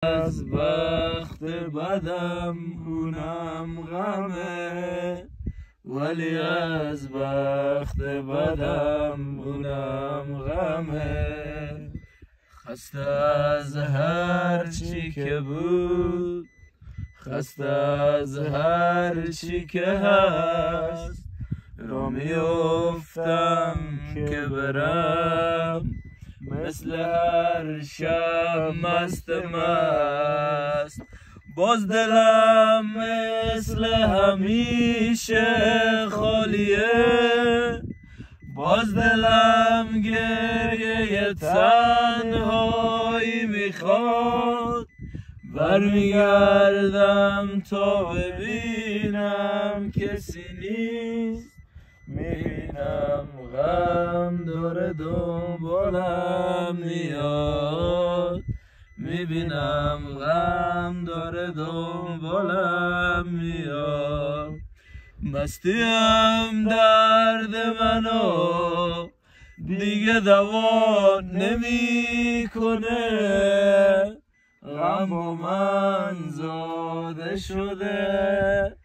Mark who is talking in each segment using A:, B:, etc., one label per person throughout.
A: از بخت بدم اونم غمه، ولی از بخت بدم اونم غمه. خسته از هر چی که بود، خسته از هر چی که هست، را میافتم که برم مثل هر شب مست مست. باز دلم مثل همیشه خالیه، باز دلم گریه تنهایی میخواد. برمیگردم تا ببینم کسی نیست، میبینم غم داره دنبالم میاد، میبینم غم داره دنبالم میاد. مستیم درد منو دیگه دوا نمیکنه، غم با من زاده شده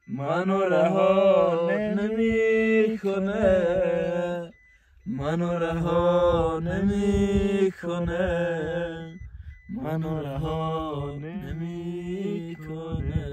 A: منو رها نمیکنه، منو رها نمیکنه، منو رها نمیکنه.